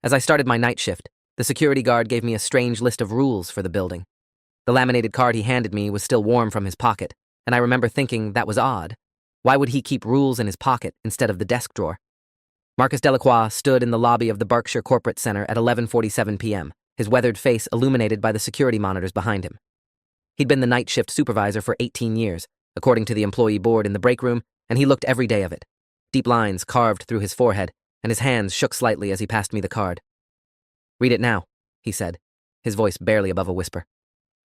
As I started my night shift, the security guard gave me a strange list of rules for the building. The laminated card he handed me was still warm from his pocket, and I remember thinking that was odd. Why would he keep rules in his pocket instead of the desk drawer? Marcus Delacroix stood in the lobby of the Berkshire Corporate Center at 11:47 p.m., his weathered face illuminated by the security monitors behind him. He'd been the night shift supervisor for 18 years, according to the employee board in the break room, and he looked every day of it. Deep lines carved through his forehead, and his hands shook slightly as he passed me the card. "Read it now," he said, his voice barely above a whisper.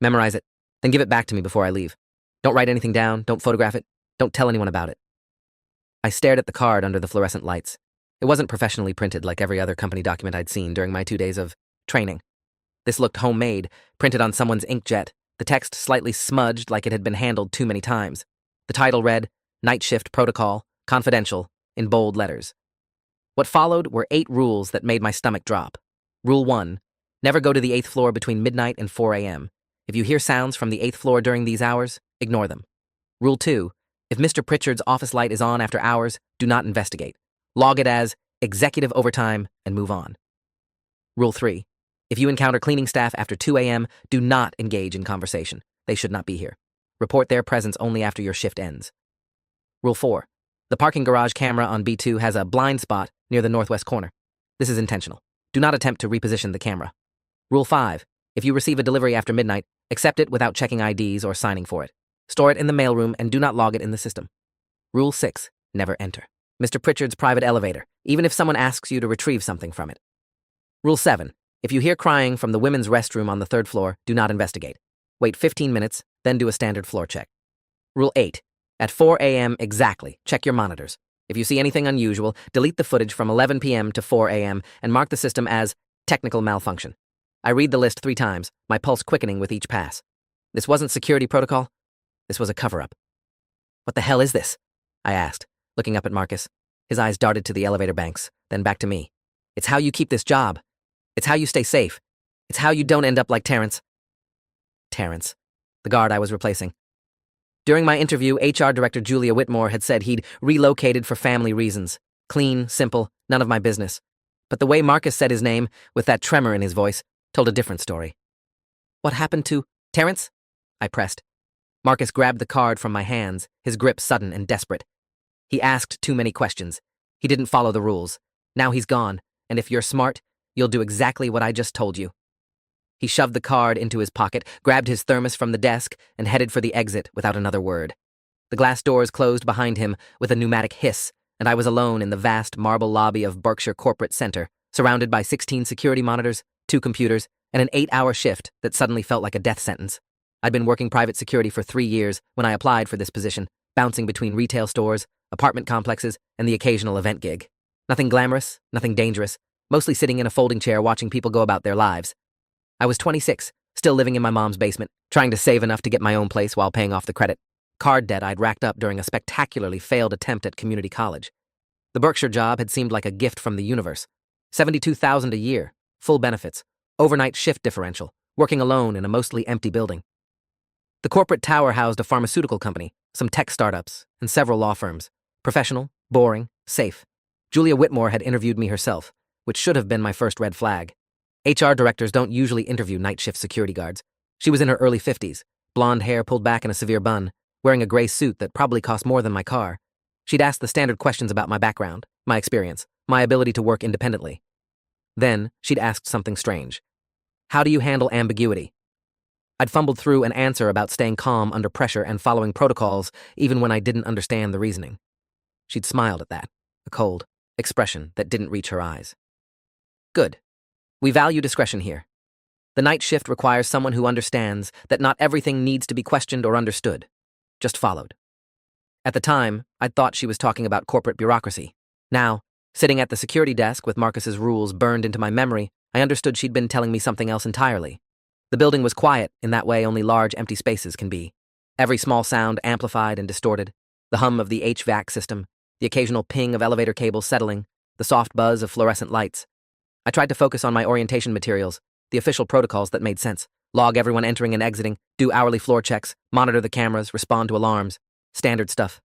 "Memorize it, then give it back to me before I leave. Don't write anything down, don't photograph it, don't tell anyone about it." I stared at the card under the fluorescent lights. It wasn't professionally printed like every other company document I'd seen during my 2 days of training. This looked homemade, printed on someone's inkjet, the text slightly smudged like it had been handled too many times. The title read, "Night Shift Protocol, Confidential," in bold letters. What followed were 8 rules that made my stomach drop. Rule 1, never go to the 8th floor between midnight and 4 a.m. If you hear sounds from the 8th floor during these hours, ignore them. Rule 2, if Mr. Pritchard's office light is on after hours, do not investigate. Log it as executive overtime and move on. Rule 3, if you encounter cleaning staff after 2 a.m., do not engage in conversation. They should not be here. Report their presence only after your shift ends. Rule 4, the parking garage camera on B2 has a blind spot near the northwest corner. This is intentional. Do not attempt to reposition the camera. Rule 5, if you receive a delivery after midnight, accept it without checking IDs or signing for it. Store it in the mailroom and do not log it in the system. Rule 6, never enter Mr. Pritchard's private elevator, even if someone asks you to retrieve something from it. Rule 7, if you hear crying from the women's restroom on the 3rd floor, do not investigate. Wait 15 minutes, then do a standard floor check. Rule 8, at 4 a.m. exactly, check your monitors. If you see anything unusual, delete the footage from 11 p.m. to 4 a.m. and mark the system as technical malfunction. I read the list 3 times, my pulse quickening with each pass. This wasn't security protocol. This was a cover-up. "What the hell is this?" I asked, looking up at Marcus. His eyes darted to the elevator banks, then back to me. "It's how you keep this job. It's how you stay safe. It's how you don't end up like Terrence." Terrence, the guard I was replacing. During my interview, HR Director Julia Whitmore had said he'd relocated for family reasons. Clean, simple, none of my business. But the way Marcus said his name, with that tremor in his voice, told a different story. "What happened to Terrence?" I pressed. Marcus grabbed the card from my hands, his grip sudden and desperate. He asked too many questions. He didn't follow the rules. Now he's gone, and if you're smart, you'll do exactly what I just told you. He shoved the card into his pocket, grabbed his thermos from the desk, and headed for the exit without another word. The glass doors closed behind him with a pneumatic hiss, and I was alone in the vast marble lobby of Berkshire Corporate Center, surrounded by 16 security monitors, 2 computers, and an 8-hour shift that suddenly felt like a death sentence. I'd been working private security for 3 years when I applied for this position, bouncing between retail stores, apartment complexes, and the occasional event gig. Nothing glamorous, nothing dangerous, mostly sitting in a folding chair watching people go about their lives. I was 26, still living in my mom's basement, trying to save enough to get my own place while paying off the credit card debt I'd racked up during a spectacularly failed attempt at community college. The Berkshire job had seemed like a gift from the universe. $72,000 a year, full benefits, overnight shift differential, working alone in a mostly empty building. The corporate tower housed a pharmaceutical company, some tech startups, and several law firms. Professional, boring, safe. Julia Whitmore had interviewed me herself, which should have been my first red flag. HR directors don't usually interview night shift security guards. She was in her early 50s, blonde hair pulled back in a severe bun, wearing a gray suit that probably cost more than my car. She'd asked the standard questions about my background, my experience, my ability to work independently. Then, she'd asked something strange. "How do you handle ambiguity?" I'd fumbled through an answer about staying calm under pressure and following protocols even when I didn't understand the reasoning. She'd smiled at that, a cold expression that didn't reach her eyes. "Good. We value discretion here. The night shift requires someone who understands that not everything needs to be questioned or understood, just followed." At the time, I'd thought she was talking about corporate bureaucracy. Now, sitting at the security desk with Marcus's rules burned into my memory, I understood she'd been telling me something else entirely. The building was quiet in that way only large empty spaces can be. Every small sound amplified and distorted, the hum of the HVAC system, the occasional ping of elevator cables settling, the soft buzz of fluorescent lights. I tried to focus on my orientation materials, the official protocols that made sense, log everyone entering and exiting, do hourly floor checks, monitor the cameras, respond to alarms, standard stuff.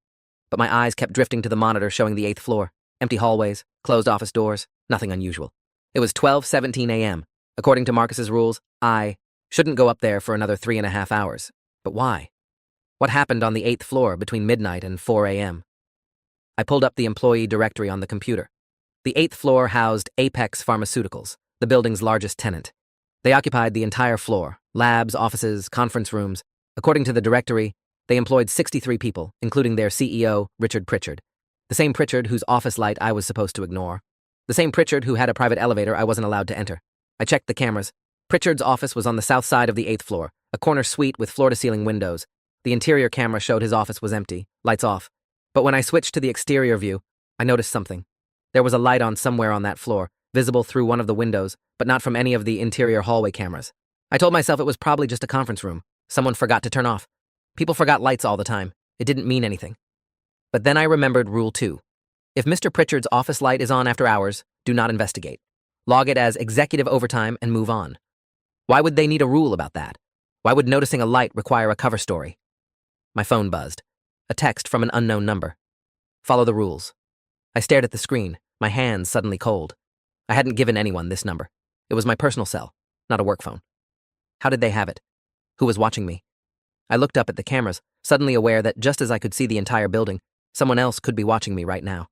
But my eyes kept drifting to the monitor showing the 8th floor, empty hallways, closed office doors, nothing unusual. It was 12:17 a.m. According to Marcus's rules, I shouldn't go up there for another 3.5 hours. But why? What happened on the 8th floor between midnight and 4 a.m.? I pulled up the employee directory on the computer. The 8th floor housed Apex Pharmaceuticals, the building's largest tenant. They occupied the entire floor, labs, offices, conference rooms. According to the directory, they employed 63 people, including their CEO, Richard Pritchard. The same Pritchard whose office light I was supposed to ignore. The same Pritchard who had a private elevator I wasn't allowed to enter. I checked the cameras. Pritchard's office was on the south side of the 8th floor, a corner suite with floor-to-ceiling windows. The interior camera showed his office was empty, lights off. But when I switched to the exterior view, I noticed something. There was a light on somewhere on that floor, visible through one of the windows, but not from any of the interior hallway cameras. I told myself it was probably just a conference room. Someone forgot to turn off. People forgot lights all the time. It didn't mean anything. But then I remembered Rule 2. If Mr. Pritchard's office light is on after hours, do not investigate. Log it as executive overtime and move on. Why would they need a rule about that? Why would noticing a light require a cover story? My phone buzzed. A text from an unknown number. Follow the rules. I stared at the screen, my hands suddenly cold. I hadn't given anyone this number. It was my personal cell, not a work phone. How did they have it? Who was watching me? I looked up at the cameras, suddenly aware that just as I could see the entire building, someone else could be watching me right now.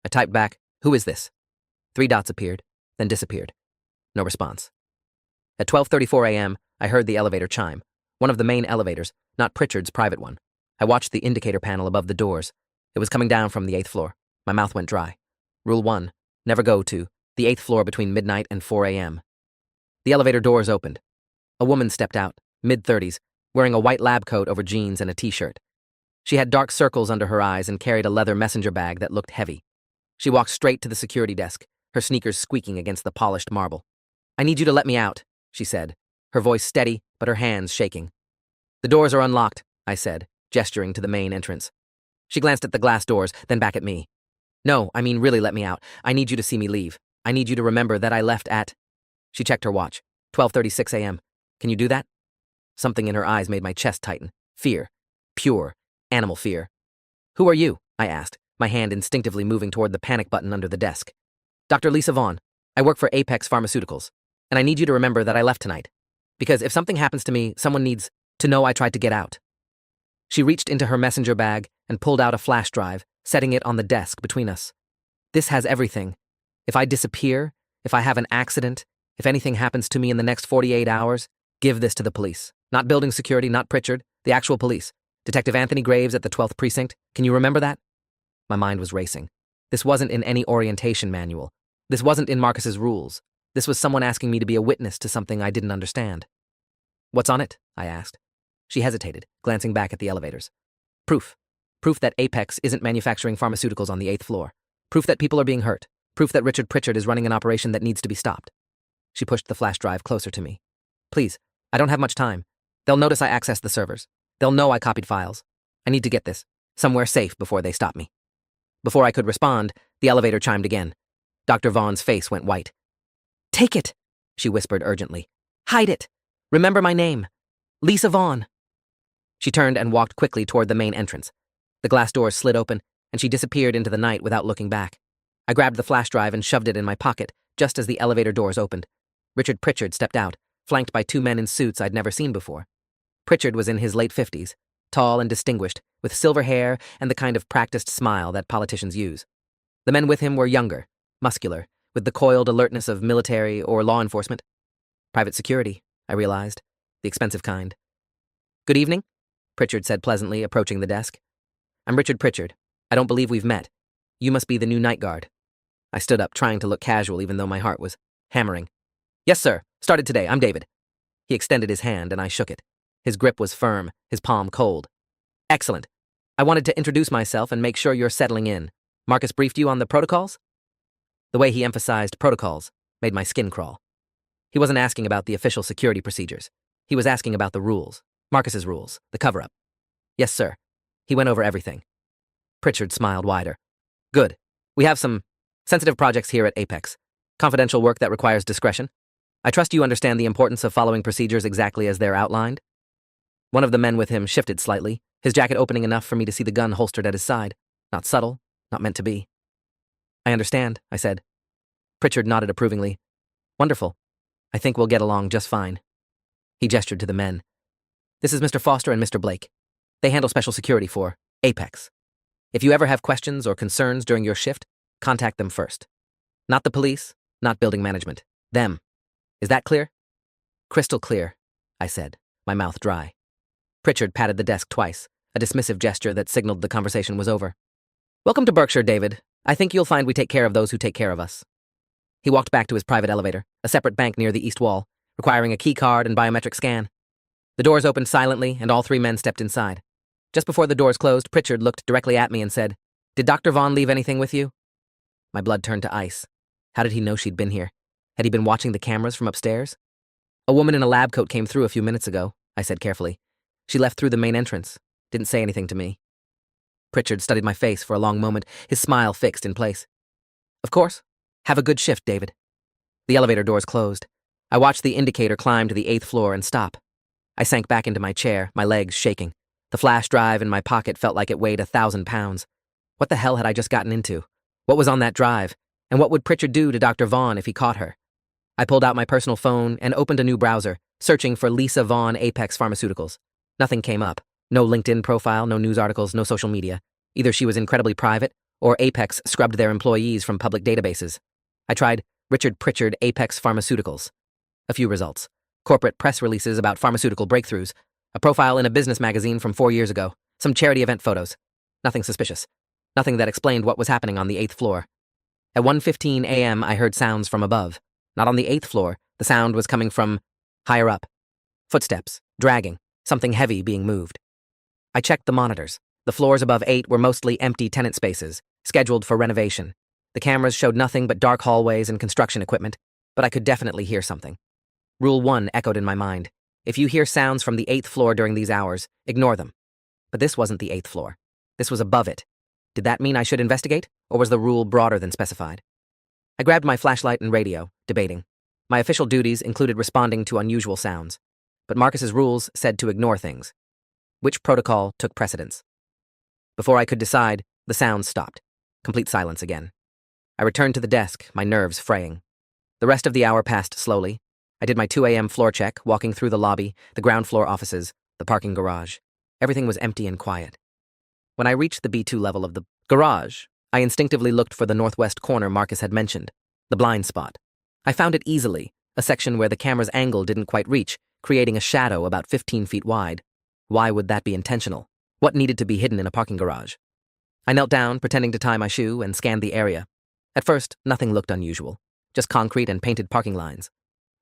I typed back, "Who is this?" 3 dots appeared, then disappeared. No response. At 12:34 a.m., I heard the elevator chime, one of the main elevators, not Pritchard's private one. I watched the indicator panel above the doors. It was coming down from the 8th floor. My mouth went dry. Rule 1, never go to the 8th floor between midnight and 4 a.m. The elevator doors opened. A woman stepped out, mid-30s, wearing a white lab coat over jeans and a t-shirt. She had dark circles under her eyes and carried a leather messenger bag that looked heavy. She walked straight to the security desk, her sneakers squeaking against the polished marble. "I need you to let me out," she said, her voice steady but her hands shaking. "The doors are unlocked," I said, gesturing to the main entrance. She glanced at the glass doors, then back at me. "No, I mean really let me out. I need you to see me leave. I need you to remember that I left at..." She checked her watch. 12:36 a.m. "Can you do that?" Something in her eyes made my chest tighten. Fear. Pure, animal fear. "Who are you?" I asked, my hand instinctively moving toward the panic button under the desk. "Dr. Lisa Vaughn. I work for Apex Pharmaceuticals. And I need you to remember that I left tonight. Because if something happens to me, someone needs to know I tried to get out." She reached into her messenger bag and pulled out a flash drive, setting it on the desk between us. "This has everything. If I disappear, if I have an accident, if anything happens to me in the next 48 hours, give this to the police. Not building security, not Pritchard, the actual police. Detective Anthony Graves at the 12th Precinct. Can you remember that?" My mind was racing. This wasn't in any orientation manual. This wasn't in Marcus's rules. This was someone asking me to be a witness to something I didn't understand. "What's on it?" I asked. She hesitated, glancing back at the elevators. "Proof. Proof that Apex isn't manufacturing pharmaceuticals on the 8th floor. Proof that people are being hurt. Proof that Richard Pritchard is running an operation that needs to be stopped." She pushed the flash drive closer to me. "Please, I don't have much time. They'll notice I accessed the servers. They'll know I copied files. I need to get this somewhere safe before they stop me." Before I could respond, the elevator chimed again. Dr. Vaughn's face went white. "Take it," she whispered urgently. "Hide it. Remember my name. Lisa Vaughn." She turned and walked quickly toward the main entrance. The glass doors slid open, and she disappeared into the night without looking back. I grabbed the flash drive and shoved it in my pocket, just as the elevator doors opened. Richard Pritchard stepped out, flanked by 2 men in suits I'd never seen before. Pritchard was in his late 50s, tall and distinguished, with silver hair and the kind of practiced smile that politicians use. The men with him were younger, muscular, with the coiled alertness of military or law enforcement. Private security, I realized, the expensive kind. "Good evening," Pritchard said pleasantly, approaching the desk. "I'm Richard Pritchard. I don't believe we've met. You must be the new night guard." I stood up, trying to look casual even though my heart was hammering. "Yes, sir. Started today. I'm David." He extended his hand and I shook it. His grip was firm, his palm cold. "Excellent. I wanted to introduce myself and make sure you're settling in. Marcus briefed you on the protocols?" The way he emphasized protocols made my skin crawl. He wasn't asking about the official security procedures. He was asking about the rules, Marcus's rules, the cover-up. "Yes, sir." He went over everything. Pritchard smiled wider. "Good. We have some sensitive projects here at Apex. Confidential work that requires discretion. I trust you understand the importance of following procedures exactly as they're outlined." One of the men with him shifted slightly, his jacket opening enough for me to see the gun holstered at his side. Not subtle, not meant to be. "I understand," I said. Pritchard nodded approvingly. Wonderful. I think we'll get along just fine. He gestured to the men. This is Mr. Foster and Mr. Blake. They handle special security for Apex. If you ever have questions or concerns during your shift, contact them first. Not the police, not building management. Them. Is that clear? Crystal clear, I said, my mouth dry. Pritchard patted the desk twice, a dismissive gesture that signaled the conversation was over. Welcome to Berkshire, David. I think you'll find we take care of those who take care of us. He walked back to his private elevator, a separate bank near the east wall, requiring a key card and biometric scan. The doors opened silently, and all three men stepped inside. Just before the doors closed, Pritchard looked directly at me and said, "Did Dr. Vaughn leave anything with you?" My blood turned to ice. How did he know she'd been here? Had he been watching the cameras from upstairs? A woman in a lab coat came through a few minutes ago, I said carefully. She left through the main entrance. Didn't say anything to me. Pritchard studied my face for a long moment, his smile fixed in place. Of course. Have a good shift, David. The elevator doors closed. I watched the indicator climb to the 8th floor and stop. I sank back into my chair, my legs shaking. The flash drive in my pocket felt like it weighed 1,000 pounds. What the hell had I just gotten into? What was on that drive? And what would Pritchard do to Dr. Vaughn if he caught her? I pulled out my personal phone and opened a new browser, searching for Lisa Vaughn Apex Pharmaceuticals. Nothing came up. No LinkedIn profile, no news articles, no social media. Either she was incredibly private, or Apex scrubbed their employees from public databases. I tried Richard Pritchard Apex Pharmaceuticals. A few results. Corporate press releases about pharmaceutical breakthroughs. A profile in a business magazine from 4 years ago. Some charity event photos. Nothing suspicious. Nothing that explained what was happening on the 8th floor. At 1:15 a.m., I heard sounds from above. Not on the 8th floor. The sound was coming from higher up. Footsteps, dragging, something heavy being moved. I checked the monitors. The floors above 8 were mostly empty tenant spaces, scheduled for renovation. The cameras showed nothing but dark hallways and construction equipment, but I could definitely hear something. Rule 1 echoed in my mind. If you hear sounds from the 8th floor during these hours, ignore them. But this wasn't the 8th floor. This was above it. Did that mean I should investigate, or was the rule broader than specified? I grabbed my flashlight and radio, debating. My official duties included responding to unusual sounds, but Marcus's rules said to ignore things. Which protocol took precedence? Before I could decide, the sounds stopped. Complete silence again. I returned to the desk, my nerves fraying. The rest of the hour passed slowly. I did my 2 a.m. floor check, walking through the lobby, the ground floor offices, the parking garage. Everything was empty and quiet. When I reached the B2 level of the garage, I instinctively looked for the northwest corner Marcus had mentioned, the blind spot. I found it easily, a section where the camera's angle didn't quite reach, creating a shadow about 15 feet wide. Why would that be intentional? What needed to be hidden in a parking garage? I knelt down, pretending to tie my shoe, and scanned the area. At first, nothing looked unusual, just concrete and painted parking lines.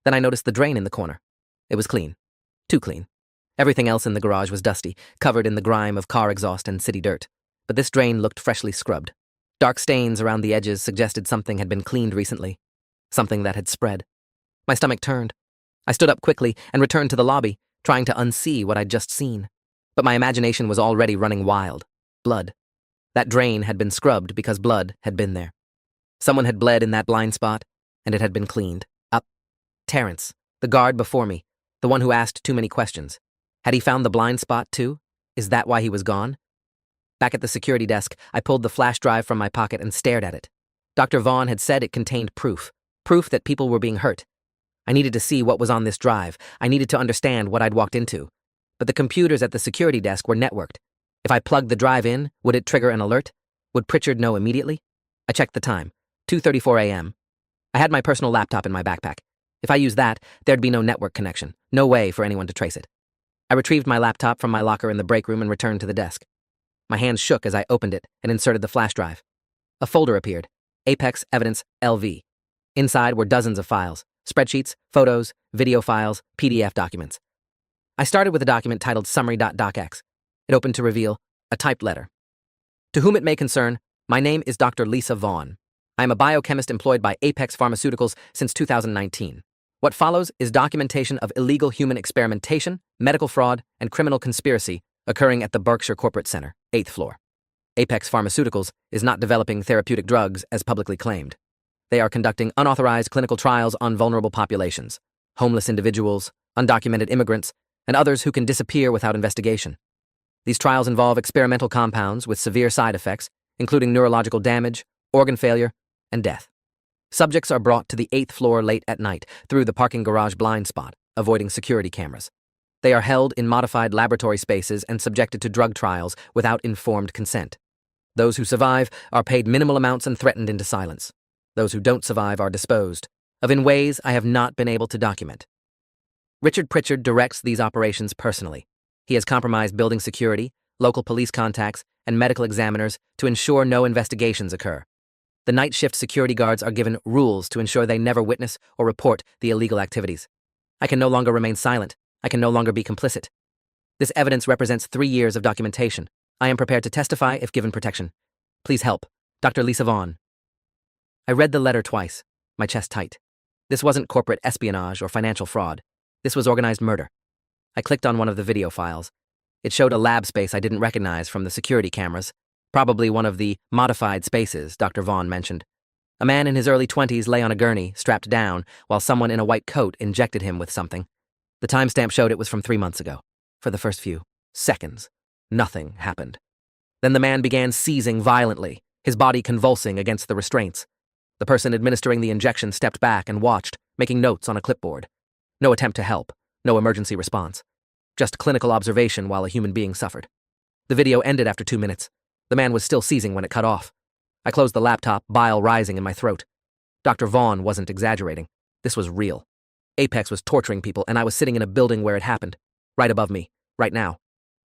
Then I noticed the drain in the corner. It was clean. Too clean. Everything else in the garage was dusty, covered in the grime of car exhaust and city dirt. But this drain looked freshly scrubbed. Dark stains around the edges suggested something had been cleaned recently. Something that had spread. My stomach turned. I stood up quickly and returned to the lobby, trying to unsee what I'd just seen. But my imagination was already running wild. Blood. That drain had been scrubbed because blood had been there. Someone had bled in that blind spot, and it had been cleaned. Up. Terrence, the guard before me, the one who asked too many questions. Had he found the blind spot too? Is that why he was gone? Back at the security desk, I pulled the flash drive from my pocket and stared at it. Dr. Vaughn had said it contained proof that people were being hurt. I needed to see what was on this drive. I needed to understand what I'd walked into. But the computers at the security desk were networked. If I plugged the drive in, would it trigger an alert? Would Pritchard know immediately? I checked the time. 2:34 a.m. I had my personal laptop in my backpack. If I used that, there'd be no network connection. No way for anyone to trace it. I retrieved my laptop from my locker in the break room and returned to the desk. My hands shook as I opened it and inserted the flash drive. A folder appeared. Apex Evidence LV. Inside were dozens of files. Spreadsheets, photos, video files, PDF documents. I started with a document titled Summary.docx. It opened to reveal a typed letter. To whom it may concern, my name is Dr. Lisa Vaughn. I am a biochemist employed by Apex Pharmaceuticals since 2019. What follows is documentation of illegal human experimentation, medical fraud, and criminal conspiracy occurring at the Berkshire Corporate Center, 8th floor. Apex Pharmaceuticals is not developing therapeutic drugs as publicly claimed. They are conducting unauthorized clinical trials on vulnerable populations, homeless individuals, undocumented immigrants, and others who can disappear without investigation. These trials involve experimental compounds with severe side effects, including neurological damage, organ failure, and death. Subjects are brought to the 8th floor late at night through the parking garage blind spot, avoiding security cameras. They are held in modified laboratory spaces and subjected to drug trials without informed consent. Those who survive are paid minimal amounts and threatened into silence. Those who don't survive are disposed of in ways I have not been able to document. Richard Pritchard directs these operations personally. He has compromised building security, local police contacts, and medical examiners to ensure no investigations occur. The night shift security guards are given rules to ensure they never witness or report the illegal activities. I can no longer remain silent. I can no longer be complicit. This evidence represents 3 years of documentation. I am prepared to testify if given protection. Please help. Dr. Lisa Vaughn. I read the letter twice, my chest tight. This wasn't corporate espionage or financial fraud. This was organized murder. I clicked on one of the video files. It showed a lab space I didn't recognize from the security cameras, probably one of the modified spaces Dr. Vaughn mentioned. A man in his early 20s lay on a gurney, strapped down, while someone in a white coat injected him with something. The timestamp showed it was from 3 months ago. For the first few seconds, nothing happened. Then the man began seizing violently, his body convulsing against the restraints. The person administering the injection stepped back and watched, making notes on a clipboard. No attempt to help, no emergency response. Just clinical observation while a human being suffered. The video ended after 2 minutes. The man was still seizing when it cut off. I closed the laptop, bile rising in my throat. Dr. Vaughn wasn't exaggerating. This was real. Apex was torturing people, and I was sitting in a building where it happened, right above me, right now.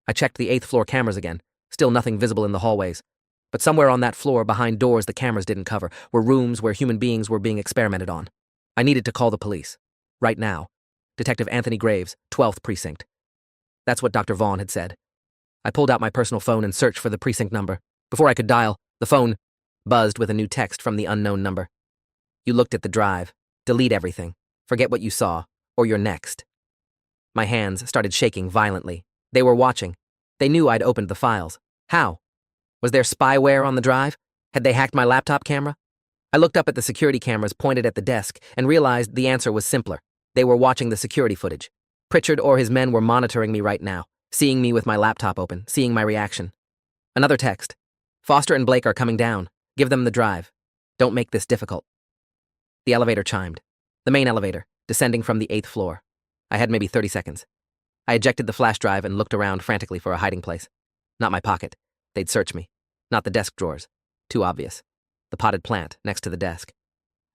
I checked the 8th floor cameras again, still nothing visible in the hallways. But somewhere on that floor, behind doors the cameras didn't cover, were rooms where human beings were being experimented on. I needed to call the police. Right now. Detective Anthony Graves, 12th Precinct. That's what Dr. Vaughn had said. I pulled out my personal phone and searched for the precinct number. Before I could dial, the phone buzzed with a new text from the unknown number. You looked at the drive. Delete everything. Forget what you saw, or you're next. My hands started shaking violently. They were watching. They knew I'd opened the files. How? Was there spyware on the drive? Had they hacked my laptop camera? I looked up at the security cameras pointed at the desk and realized the answer was simpler. They were watching the security footage. Pritchard or his men were monitoring me right now, seeing me with my laptop open, seeing my reaction. Another text. Foster and Blake are coming down. Give them the drive. Don't make this difficult. The elevator chimed. The main elevator, descending from the 8th floor. I had maybe 30 seconds. I ejected the flash drive and looked around frantically for a hiding place. Not my pocket. They'd search me. Not the desk drawers. Too obvious. The potted plant next to the desk.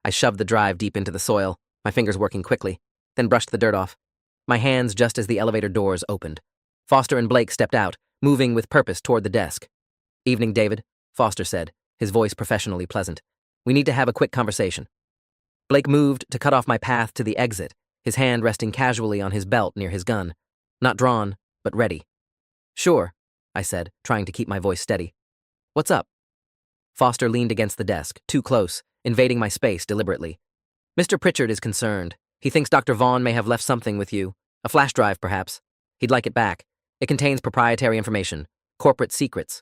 I shoved the drive deep into the soil, my fingers working quickly, then brushed the dirt off. My hands just as the elevator doors opened. Foster and Blake stepped out, moving with purpose toward the desk. Evening, David, Foster said, his voice professionally pleasant. We need to have a quick conversation. Blake moved to cut off my path to the exit, his hand resting casually on his belt near his gun. Not drawn, but ready. Sure, I said, trying to keep my voice steady. What's up? Foster leaned against the desk, too close, invading my space deliberately. Mr. Pritchard is concerned. He thinks Dr. Vaughn may have left something with you. A flash drive, perhaps. He'd like it back. It contains proprietary information, corporate secrets.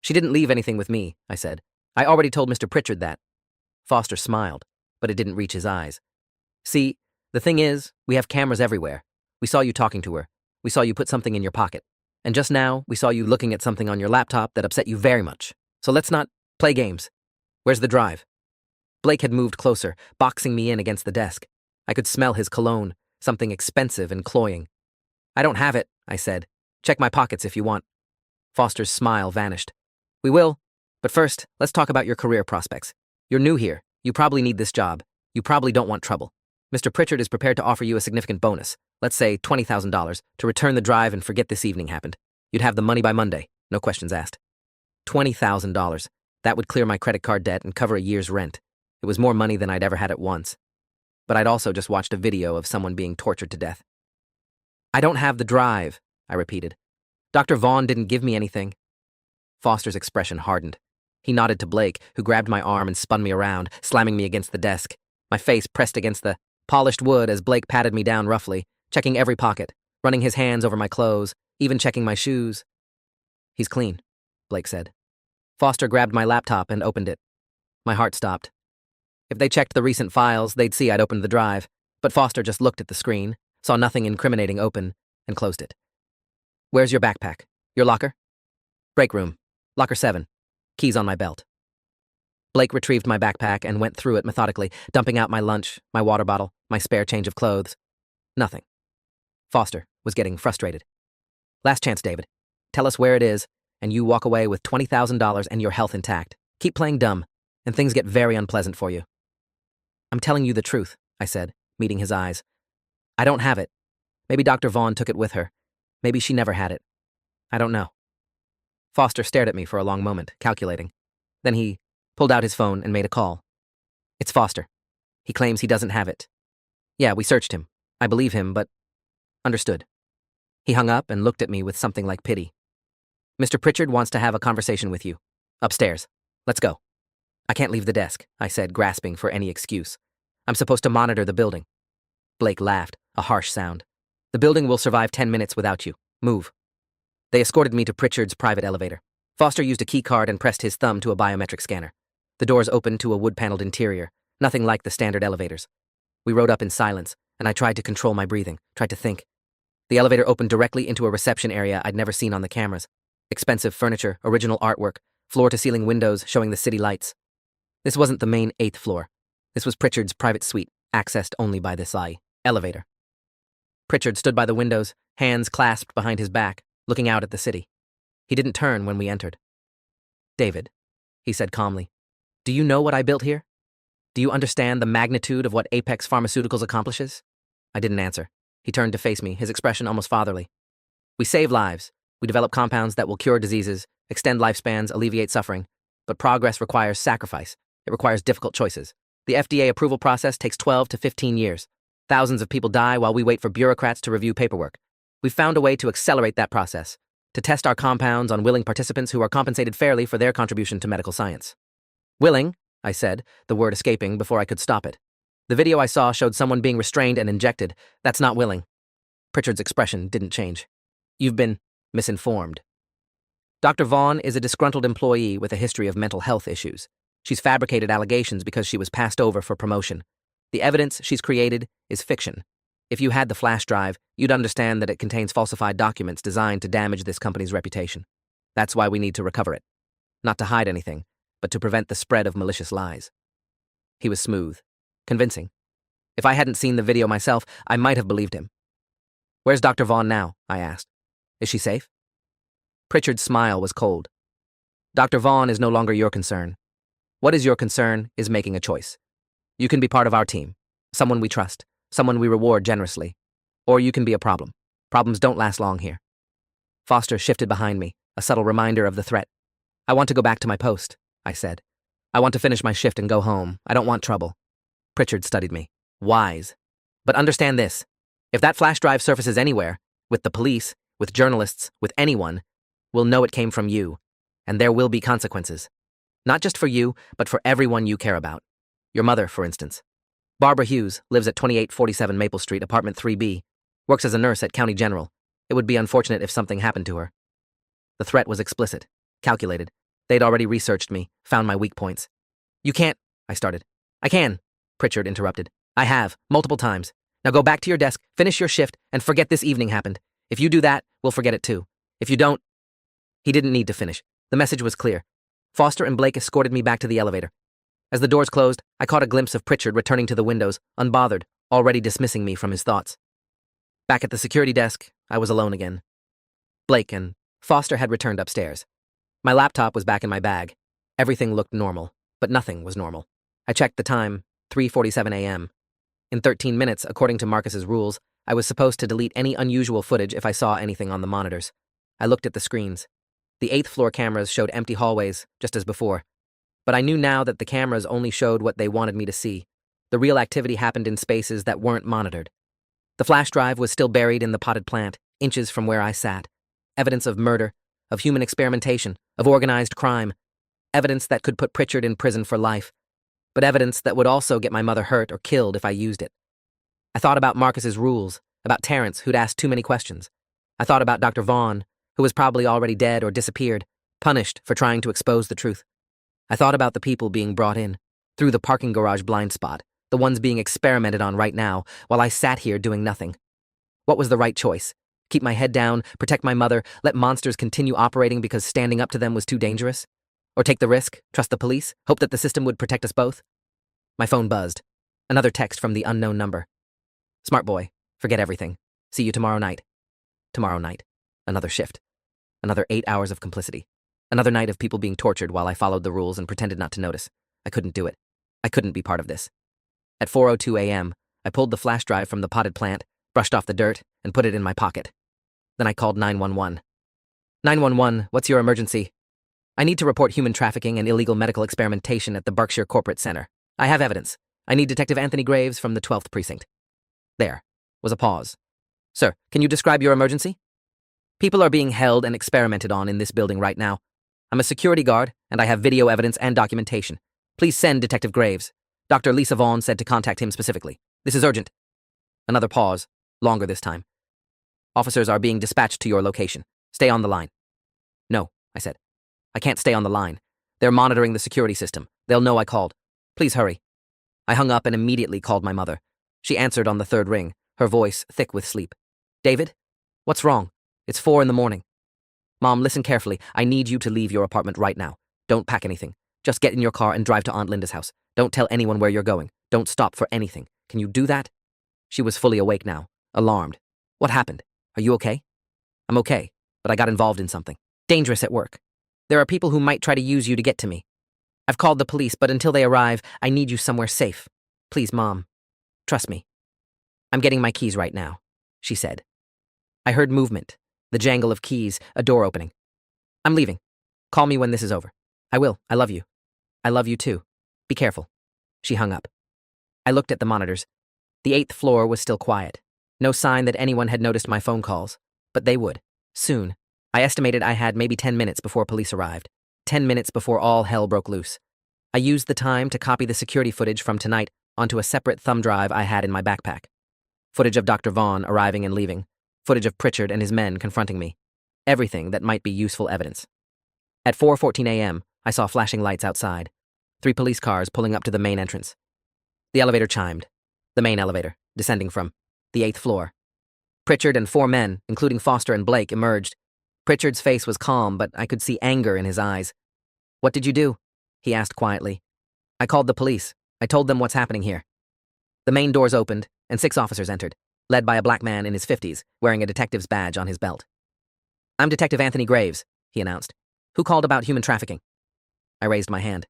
She didn't leave anything with me, I said. I already told Mr. Pritchard that. Foster smiled, but it didn't reach his eyes. See, the thing is, we have cameras everywhere. We saw you talking to her. We saw you put something in your pocket. And just now, we saw you looking at something on your laptop that upset you very much. So let's not play games. Where's the drive? Blake had moved closer, boxing me in against the desk. I could smell his cologne, something expensive and cloying. I don't have it, I said. Check my pockets if you want. Foster's smile vanished. We will, but first, let's talk about your career prospects. You're new here. You probably need this job. You probably don't want trouble. Mr. Pritchard is prepared to offer you a significant bonus, let's say $20,000, to return the drive and forget this evening happened. You'd have the money by Monday, no questions asked. $20,000. That would clear my credit card debt and cover a year's rent. It was more money than I'd ever had at once. But I'd also just watched a video of someone being tortured to death. I don't have the drive, I repeated. Dr. Vaughn didn't give me anything. Foster's expression hardened. He nodded to Blake, who grabbed my arm and spun me around, slamming me against the desk. My face pressed against the polished wood as Blake patted me down roughly, checking every pocket, running his hands over my clothes, even checking my shoes. He's clean, Blake said. Foster grabbed my laptop and opened it. My heart stopped. If they checked the recent files, they'd see I'd opened the drive, but Foster just looked at the screen, saw nothing incriminating open, and closed it. Where's your backpack? Your locker? Break room. Locker 7. Keys on my belt. Blake retrieved my backpack and went through it methodically, dumping out my lunch, my water bottle, my spare change of clothes. Nothing. Foster was getting frustrated. Last chance, David. Tell us where it is, and you walk away with $20,000 and your health intact. Keep playing dumb, and things get very unpleasant for you. I'm telling you the truth, I said, meeting his eyes. I don't have it. Maybe Dr. Vaughn took it with her. Maybe she never had it. I don't know. Foster stared at me for a long moment, calculating. Then he pulled out his phone and made a call. It's Foster. He claims he doesn't have it. Yeah, we searched him. I believe him, but... Understood. He hung up and looked at me with something like pity. Mr. Pritchard wants to have a conversation with you. Upstairs. Let's go. I can't leave the desk, I said, grasping for any excuse. I'm supposed to monitor the building. Blake laughed, a harsh sound. The building will survive 10 minutes without you. Move. They escorted me to Pritchard's private elevator. Foster used a key card and pressed his thumb to a biometric scanner. The doors opened to a wood-paneled interior, nothing like the standard elevators. We rode up in silence, and I tried to control my breathing, tried to think. The elevator opened directly into a reception area I'd never seen on the cameras. Expensive furniture, original artwork, floor-to-ceiling windows showing the city lights. This wasn't the main 8th floor. This was Pritchard's private suite, accessed only by this elevator. Pritchard stood by the windows, hands clasped behind his back, looking out at the city. He didn't turn when we entered. David, he said calmly, do you know what I built here? Do you understand the magnitude of what Apex Pharmaceuticals accomplishes? I didn't answer. He turned to face me, his expression almost fatherly. We save lives. We develop compounds that will cure diseases, extend lifespans, alleviate suffering. But progress requires sacrifice. It requires difficult choices. The FDA approval process takes 12 to 15 years. Thousands of people die while we wait for bureaucrats to review paperwork. We've found a way to accelerate that process, to test our compounds on willing participants who are compensated fairly for their contribution to medical science. Willing, I said, the word escaping before I could stop it. The video I saw showed someone being restrained and injected. That's not willing. Pritchard's expression didn't change. You've been misinformed. Dr. Vaughn is a disgruntled employee with a history of mental health issues. She's fabricated allegations because she was passed over for promotion. The evidence she's created is fiction. If you had the flash drive, you'd understand that it contains falsified documents designed to damage this company's reputation. That's why we need to recover it. Not to hide anything, but to prevent the spread of malicious lies. He was smooth, convincing. If I hadn't seen the video myself, I might have believed him. Where's Dr. Vaughn now? I asked. Is she safe? Pritchard's smile was cold. Dr. Vaughn is no longer your concern. What is your concern is making a choice. You can be part of our team, someone we trust, someone we reward generously. Or you can be a problem. Problems don't last long here. Foster shifted behind me, a subtle reminder of the threat. I want to go back to my post, I said. I want to finish my shift and go home. I don't want trouble. Pritchard studied me. Wise. But understand this. If that flash drive surfaces anywhere, with the police, with journalists, with anyone, we'll know it came from you, and there will be consequences. Not just for you, but for everyone you care about. Your mother, for instance. Barbara Hughes lives at 2847 Maple Street, apartment 3B, works as a nurse at County General. It would be unfortunate if something happened to her. The threat was explicit, calculated. They'd already researched me, found my weak points. You can't, I started. I can, Pritchard interrupted. I have, multiple times. Now go back to your desk, finish your shift, and forget this evening happened. If you do that, we'll forget it too. If you don't... He didn't need to finish. The message was clear. Foster and Blake escorted me back to the elevator. As the doors closed, I caught a glimpse of Pritchard returning to the windows, unbothered, already dismissing me from his thoughts. Back at the security desk, I was alone again. Blake and Foster had returned upstairs. My laptop was back in my bag. Everything looked normal, but nothing was normal. I checked the time, 3:47 a.m. In 13 minutes, according to Marcus's rules, I was supposed to delete any unusual footage if I saw anything on the monitors. I looked at the screens. The 8th floor cameras showed empty hallways, just as before. But I knew now that the cameras only showed what they wanted me to see. The real activity happened in spaces that weren't monitored. The flash drive was still buried in the potted plant, inches from where I sat. Evidence of murder, of human experimentation, of organized crime. Evidence that could put Pritchard in prison for life. But evidence that would also get my mother hurt or killed if I used it. I thought about Marcus's rules, about Terrence, who'd asked too many questions. I thought about Dr. Vaughn, who was probably already dead or disappeared, punished for trying to expose the truth. I thought about the people being brought in, through the parking garage blind spot, the ones being experimented on right now, while I sat here doing nothing. What was the right choice? Keep my head down, protect my mother, let monsters continue operating because standing up to them was too dangerous? Or take the risk, trust the police, hope that the system would protect us both? My phone buzzed. Another text from the unknown number. Smart boy, forget everything. See you tomorrow night. Tomorrow night. Another shift. Another 8 hours of complicity. Another night of people being tortured while I followed the rules and pretended not to notice. I couldn't do it. I couldn't be part of this. At 4:02 a.m., I pulled the flash drive from the potted plant, brushed off the dirt, and put it in my pocket. Then I called 911. 911, what's your emergency? I need to report human trafficking and illegal medical experimentation at the Berkshire Corporate Center. I have evidence. I need Detective Anthony Graves from the 12th Precinct. There was a pause. Sir, can you describe your emergency? People are being held and experimented on in this building right now. I'm a security guard, and I have video evidence and documentation. Please send Detective Graves. Dr. Lisa Vaughn said to contact him specifically. This is urgent. Another pause, longer this time. Officers are being dispatched to your location. Stay on the line. No, I said. I can't stay on the line. They're monitoring the security system. They'll know I called. Please hurry. I hung up and immediately called my mother. She answered on the third ring, her voice thick with sleep. David? What's wrong? It's 4 a.m. Mom, listen carefully. I need you to leave your apartment right now. Don't pack anything. Just get in your car and drive to Aunt Linda's house. Don't tell anyone where you're going. Don't stop for anything. Can you do that? She was fully awake now, alarmed. What happened? Are you okay? I'm okay, but I got involved in something. Dangerous at work. There are people who might try to use you to get to me. I've called the police, but until they arrive, I need you somewhere safe. Please, Mom. Trust me. I'm getting my keys right now, she said. I heard movement, the jangle of keys, a door opening. I'm leaving. Call me when this is over. I will. I love you. I love you too. Be careful. She hung up. I looked at the monitors. The 8th floor was still quiet. No sign that anyone had noticed my phone calls. But they would. Soon. I estimated I had maybe 10 minutes before police arrived. 10 minutes before all hell broke loose. I used the time to copy the security footage from tonight onto a separate thumb drive I had in my backpack. Footage of Dr. Vaughn arriving and leaving. Footage of Pritchard and his men confronting me. Everything that might be useful evidence. At 4:14 a.m., I saw flashing lights outside. 3 police cars pulling up to the main entrance. The elevator chimed. The main elevator, descending from the 8th floor. Pritchard and 4 men, including Foster and Blake, emerged. Pritchard's face was calm, but I could see anger in his eyes. What did you do? He asked quietly. I called the police. I told them what's happening here. The main doors opened, and 6 officers entered, led by a black man in his 50s, wearing a detective's badge on his belt. I'm Detective Anthony Graves, he announced. Who called about human trafficking? I raised my hand.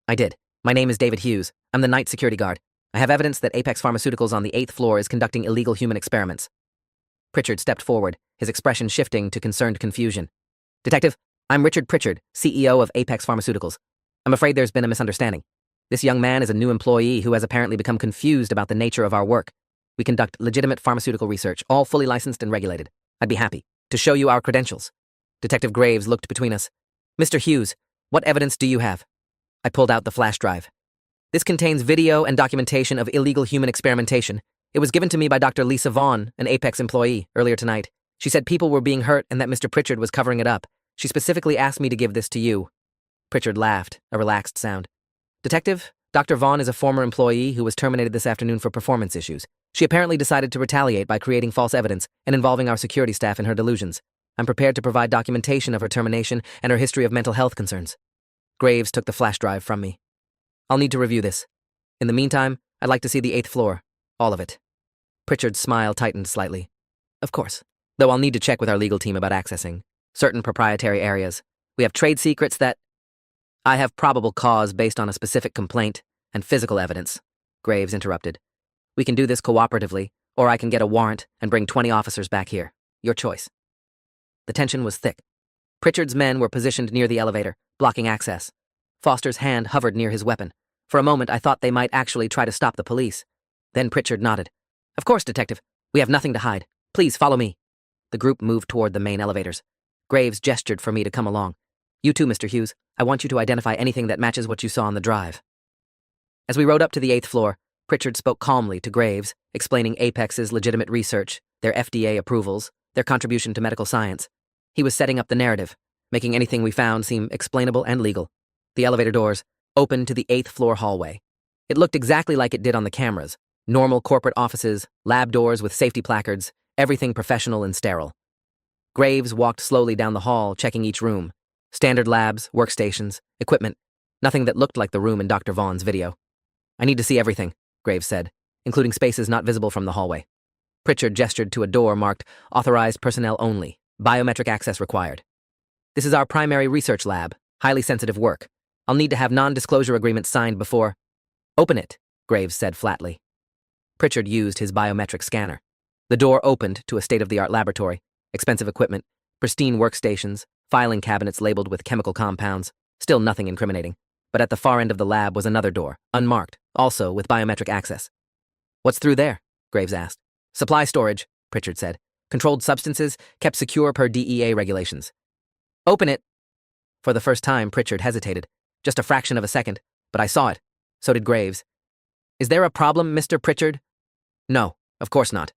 I did. My name is David Hughes. I'm the night security guard. I have evidence that Apex Pharmaceuticals on the 8th floor is conducting illegal human experiments. Pritchard stepped forward, his expression shifting to concerned confusion. Detective, I'm Richard Pritchard, CEO of Apex Pharmaceuticals. I'm afraid there's been a misunderstanding. This young man is a new employee who has apparently become confused about the nature of our work. We conduct legitimate pharmaceutical research, all fully licensed and regulated. I'd be happy to show you our credentials. Detective Graves looked between us. Mr. Hughes, what evidence do you have? I pulled out the flash drive. This contains video and documentation of illegal human experimentation. It was given to me by Dr. Lisa Vaughn, an Apex employee, earlier tonight. She said people were being hurt and that Mr. Pritchard was covering it up. She specifically asked me to give this to you. Pritchard laughed, a relaxed sound. Detective, Dr. Vaughn is a former employee who was terminated this afternoon for performance issues. She apparently decided to retaliate by creating false evidence and involving our security staff in her delusions. I'm prepared to provide documentation of her termination and her history of mental health concerns. Graves took the flash drive from me. I'll need to review this. In the meantime, I'd like to see the 8th floor. All of it. Pritchard's smile tightened slightly. Of course. Though I'll need to check with our legal team about accessing certain proprietary areas. We have trade secrets that... I have probable cause based on a specific complaint and physical evidence, Graves interrupted. We can do this cooperatively, or I can get a warrant and bring 20 officers back here. Your choice. The tension was thick. Pritchard's men were positioned near the elevator, blocking access. Foster's hand hovered near his weapon. For a moment, I thought they might actually try to stop the police. Then Pritchard nodded. Of course, Detective. We have nothing to hide. Please follow me. The group moved toward the main elevators. Graves gestured for me to come along. You too, Mr. Hughes. I want you to identify anything that matches what you saw on the drive. As we rode up to the 8th floor, Pritchard spoke calmly to Graves, explaining Apex's legitimate research, their FDA approvals, their contribution to medical science. He was setting up the narrative, making anything we found seem explainable and legal. The elevator doors opened to the 8th floor hallway. It looked exactly like it did on the cameras. Normal corporate offices, lab doors with safety placards, everything professional and sterile. Graves walked slowly down the hall, checking each room. Standard labs, workstations, equipment, nothing that looked like the room in Dr. Vaughn's video. I need to see everything, Graves said, including spaces not visible from the hallway. Pritchard gestured to a door marked Authorized Personnel Only, Biometric Access Required. This is our primary research lab, highly sensitive work. I'll need to have non-disclosure agreements signed before— Open it, Graves said flatly. Pritchard used his biometric scanner. The door opened to a state-of-the-art laboratory, expensive equipment, pristine workstations, filing cabinets labeled with chemical compounds, still nothing incriminating. But at the far end of the lab was another door, unmarked, also with biometric access. What's through there? Graves asked. Supply storage, Pritchard said. Controlled substances, kept secure per DEA regulations. Open it. For the first time, Pritchard hesitated. Just a fraction of a second, but I saw it. So did Graves. Is there a problem, Mr. Pritchard? No, of course not.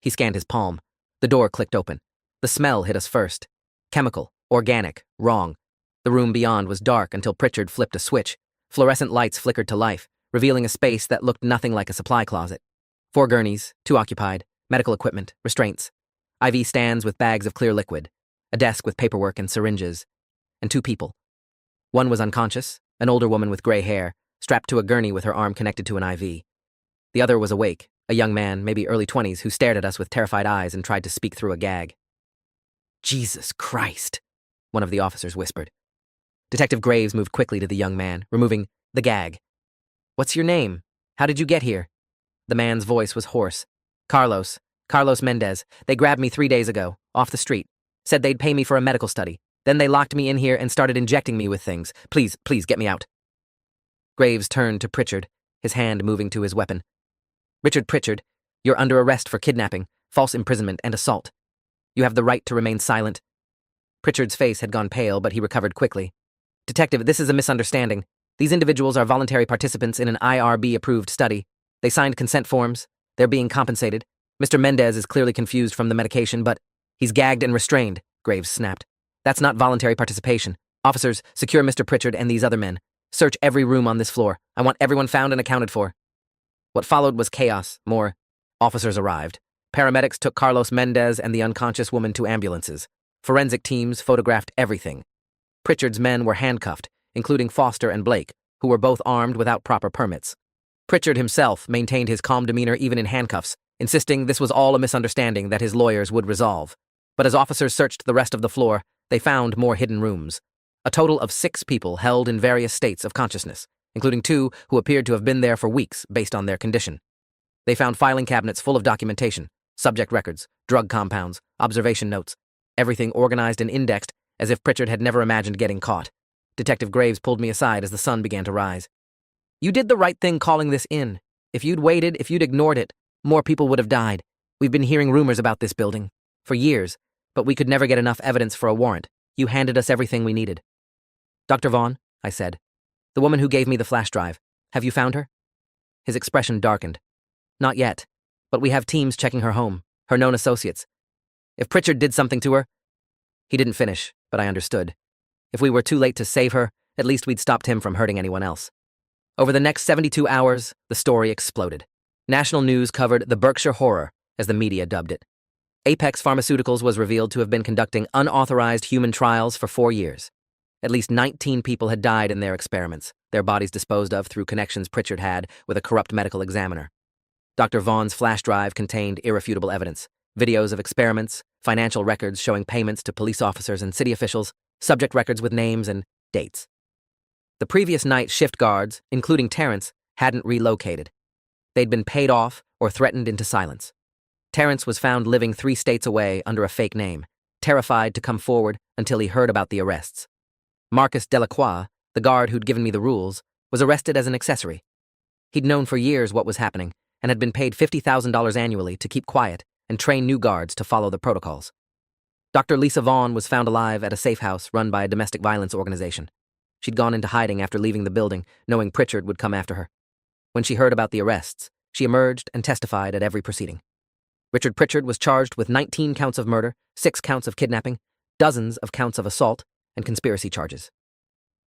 He scanned his palm. The door clicked open. The smell hit us first. Chemical, organic, wrong. The room beyond was dark until Pritchard flipped a switch. Fluorescent lights flickered to life, revealing a space that looked nothing like a supply closet. 4 gurneys, 2 occupied, medical equipment, restraints, IV stands with bags of clear liquid, a desk with paperwork and syringes, and 2 people. One was unconscious, an older woman with gray hair, strapped to a gurney with her arm connected to an IV. The other was awake, a young man, maybe early 20s, who stared at us with terrified eyes and tried to speak through a gag. Jesus Christ, one of the officers whispered. Detective Graves moved quickly to the young man, removing the gag. What's your name? How did you get here? The man's voice was hoarse. Carlos Mendez. They grabbed me 3 days ago, off the street. Said they'd pay me for a medical study. Then they locked me in here and started injecting me with things. Please, get me out. Graves turned to Pritchard, his hand moving to his weapon. Richard Pritchard, you're under arrest for kidnapping, false imprisonment, and assault. You have the right to remain silent. Pritchard's face had gone pale, but he recovered quickly. Detective, this is a misunderstanding. These individuals are voluntary participants in an IRB-approved study. They signed consent forms. They're being compensated. Mr. Mendez is clearly confused from the medication, but he's gagged and restrained, Graves snapped. That's not voluntary participation. Officers, secure Mr. Pritchard and these other men. Search every room on this floor. I want everyone found and accounted for. What followed was chaos. More officers arrived. Paramedics took Carlos Mendez and the unconscious woman to ambulances. Forensic teams photographed everything. Pritchard's men were handcuffed, including Foster and Blake, who were both armed without proper permits. Pritchard himself maintained his calm demeanor even in handcuffs, insisting this was all a misunderstanding that his lawyers would resolve. But as officers searched the rest of the floor, they found more hidden rooms. A total of 6 people held in various states of consciousness, including 2 who appeared to have been there for weeks based on their condition. They found filing cabinets full of documentation, subject records, drug compounds, observation notes, everything organized and indexed as if Pritchard had never imagined getting caught. Detective Graves pulled me aside as the sun began to rise. You did the right thing calling this in. If you'd waited, if you'd ignored it, more people would have died. We've been hearing rumors about this building for years, but we could never get enough evidence for a warrant. You handed us everything we needed. Dr. Vaughn, I said. The woman who gave me the flash drive. Have you found her? His expression darkened. Not yet, but we have teams checking her home, her known associates. If Pritchard did something to her— He didn't finish, but I understood. If we were too late to save her, at least we'd stopped him from hurting anyone else. Over the next 72 hours, the story exploded. National news covered the Berkshire Horror, as the media dubbed it. Apex Pharmaceuticals was revealed to have been conducting unauthorized human trials for 4 years. At least 19 people had died in their experiments, their bodies disposed of through connections Pritchard had with a corrupt medical examiner. Dr. Vaughn's flash drive contained irrefutable evidence, videos of experiments, financial records showing payments to police officers and city officials, subject records with names and dates. The previous night shift guards, including Terrence, hadn't relocated. They'd been paid off or threatened into silence. Terrence was found living 3 states away under a fake name, terrified to come forward until he heard about the arrests. Marcus Delacroix, the guard who'd given me the rules, was arrested as an accessory. He'd known for years what was happening and had been paid $50,000 annually to keep quiet and train new guards to follow the protocols. Dr. Lisa Vaughn was found alive at a safe house run by a domestic violence organization. She'd gone into hiding after leaving the building, knowing Pritchard would come after her. When she heard about the arrests, she emerged and testified at every proceeding. Richard Pritchard was charged with 19 counts of murder, 6 counts of kidnapping, dozens of counts of assault, and conspiracy charges.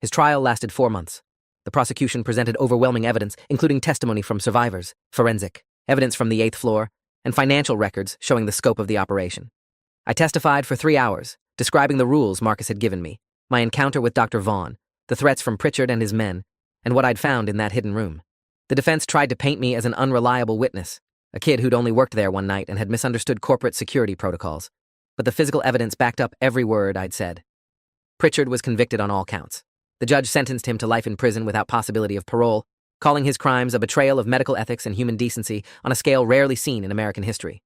His trial lasted 4 months. The prosecution presented overwhelming evidence, including testimony from survivors, forensic, evidence from the 8th floor, and financial records showing the scope of the operation. I testified for 3 hours, describing the rules Marcus had given me, my encounter with Dr. Vaughn, the threats from Pritchard and his men, and what I'd found in that hidden room. The defense tried to paint me as an unreliable witness, a kid who'd only worked there one night and had misunderstood corporate security protocols. But the physical evidence backed up every word I'd said. Pritchard was convicted on all counts. The judge sentenced him to life in prison without possibility of parole, calling his crimes a betrayal of medical ethics and human decency on a scale rarely seen in American history.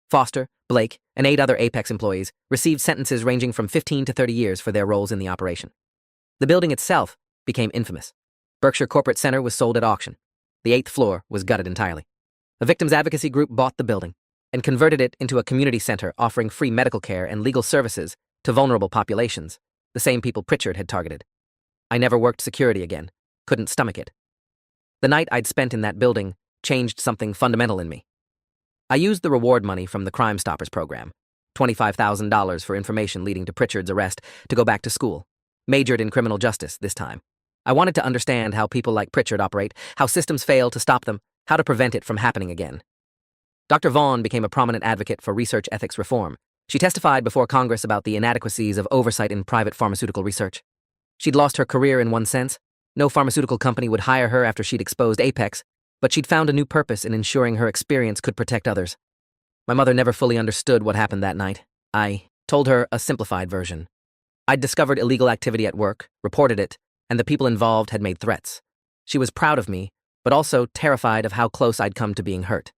Foster, Blake, and 8 other Apex employees received sentences ranging from 15 to 30 years for their roles in the operation. The building itself became infamous. Berkshire Corporate Center was sold at auction. The 8th floor was gutted entirely. A victims advocacy group bought the building and converted it into a community center offering free medical care and legal services to vulnerable populations, the same people Pritchard had targeted. I never worked security again, couldn't stomach it. The night I'd spent in that building changed something fundamental in me. I used the reward money from the Crime Stoppers program, $25,000 for information leading to Pritchard's arrest, to go back to school, majored in criminal justice this time. I wanted to understand how people like Pritchard operate, how systems fail to stop them, how to prevent it from happening again. Dr. Vaughn became a prominent advocate for research ethics reform. She testified before Congress about the inadequacies of oversight in private pharmaceutical research. She'd lost her career in one sense. No pharmaceutical company would hire her after she'd exposed Apex, but she'd found a new purpose in ensuring her experience could protect others. My mother never fully understood what happened that night. I told her a simplified version. I'd discovered illegal activity at work, reported it, and the people involved had made threats. She was proud of me, but also terrified of how close I'd come to being hurt.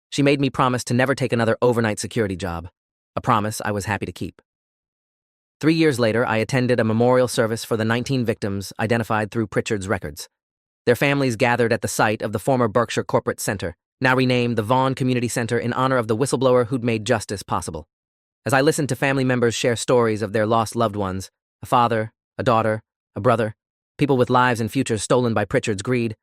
She made me promise to never take another overnight security job, a promise I was happy to keep. 3 years later, I attended a memorial service for the 19 victims identified through Pritchard's records. Their families gathered at the site of the former Berkshire Corporate Center, now renamed the Vaughn Community Center in honor of the whistleblower who'd made justice possible. As I listened to family members share stories of their lost loved ones, a father, a daughter, a brother, people with lives and futures stolen by Pritchard's greed,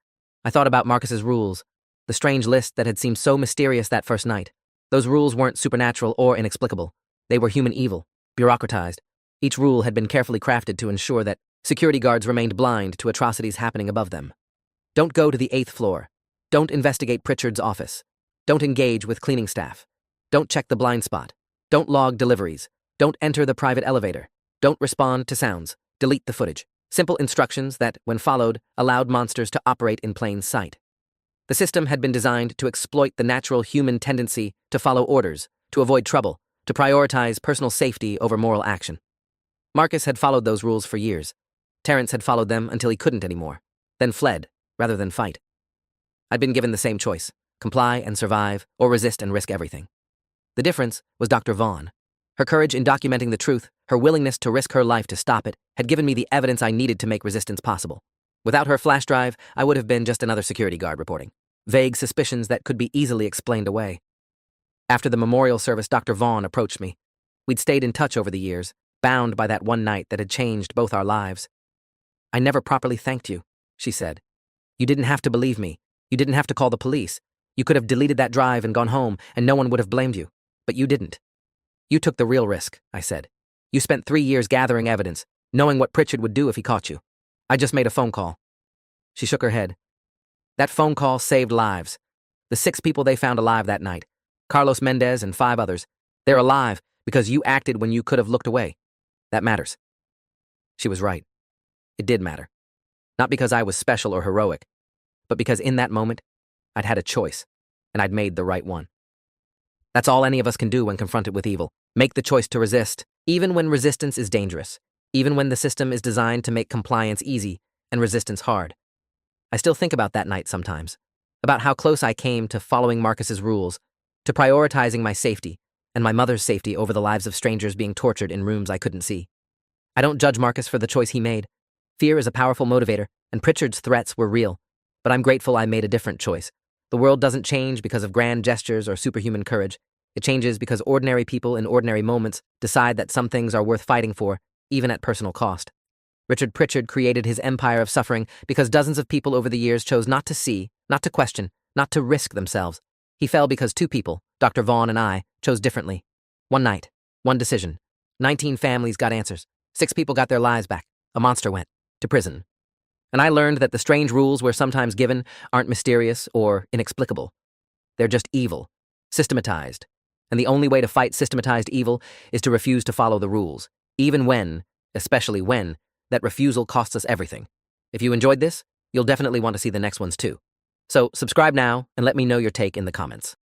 I thought about Marcus's rules, the strange list that had seemed so mysterious that first night. Those rules weren't supernatural or inexplicable. They were human evil, bureaucratized. Each rule had been carefully crafted to ensure that security guards remained blind to atrocities happening above them. Don't go to the 8th floor. Don't investigate Pritchard's office. Don't engage with cleaning staff. Don't check the blind spot. Don't log deliveries. Don't enter the private elevator. Don't respond to sounds. Delete the footage. Simple instructions that, when followed, allowed monsters to operate in plain sight. The system had been designed to exploit the natural human tendency to follow orders, to avoid trouble, to prioritize personal safety over moral action. Marcus had followed those rules for years. Terrence had followed them until he couldn't anymore, then fled, rather than fight. I'd been given the same choice: comply and survive, or resist and risk everything. The difference was Dr. Vaughn. Her courage in documenting the truth, her willingness to risk her life to stop it, had given me the evidence I needed to make resistance possible. Without her flash drive, I would have been just another security guard reporting vague suspicions that could be easily explained away. After the memorial service, Dr. Vaughn approached me. We'd stayed in touch over the years, bound by that one night that had changed both our lives. "I never properly thanked you," she said. "You didn't have to believe me. You didn't have to call the police. You could have deleted that drive and gone home, and no one would have blamed you. But you didn't. You took the real risk," I said. "You spent 3 years gathering evidence, knowing what Pritchard would do if he caught you. I just made a phone call." She shook her head. "That phone call saved lives. The 6 people they found alive that night, Carlos Mendez and 5 others, they're alive because you acted when you could have looked away. That matters." She was right. It did matter. Not because I was special or heroic, but because in that moment, I'd had a choice, and I'd made the right one. That's all any of us can do when confronted with evil. Make the choice to resist, even when resistance is dangerous, even when the system is designed to make compliance easy and resistance hard. I still think about that night sometimes, about how close I came to following Marcus's rules, to prioritizing my safety and my mother's safety over the lives of strangers being tortured in rooms I couldn't see. I don't judge Marcus for the choice he made. Fear is a powerful motivator, and Pritchard's threats were real, but I'm grateful I made a different choice. The world doesn't change because of grand gestures or superhuman courage. It changes because ordinary people in ordinary moments decide that some things are worth fighting for, even at personal cost. Richard Pritchard created his empire of suffering because dozens of people over the years chose not to see, not to question, not to risk themselves. He fell because 2 people, Dr. Vaughn and I, chose differently. One night, one decision. 19 families got answers. 6 people got their lives back. A monster went to prison. And I learned that the strange rules we're sometimes given aren't mysterious or inexplicable. They're just evil, systematized. And the only way to fight systematized evil is to refuse to follow the rules, even when especially when that refusal costs us everything. If you enjoyed this, you'll definitely want to see the next ones too. So subscribe now and let me know your take in the comments.